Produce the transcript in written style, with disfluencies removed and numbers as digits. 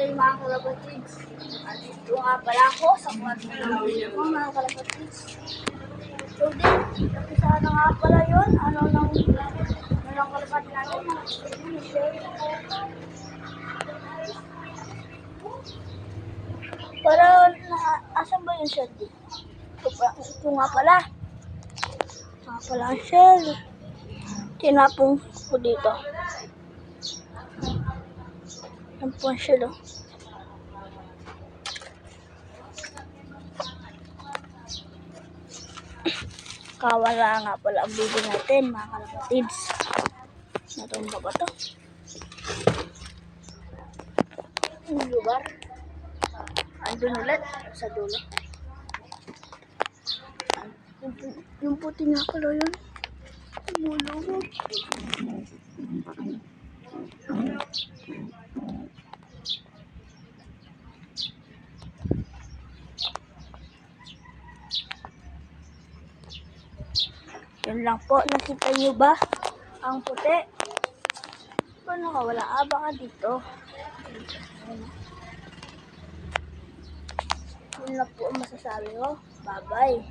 day mga kalapatids. At ito nga pala ako sa kwarto ng video ko mga kalapatids. So din, napisa na nga pala yun. Ano lang kalapat natin. Para, asan ba yung shell dito? Ito nga pala. Ito nga pala ang shell. Tinapong ko dito. Yan po ang shell, oh. Kawala nga pala ang video natin mga kalapatids. Natumba ba ito? Yung lugar. Andun ulit sa dulo. Yung puti nga pala yun. Mulunod. Yun lang po. Nakita nyo ba ang puti? Paano nakawala? Baka dito. Yun lang po ang masasabi ko. Bye-bye.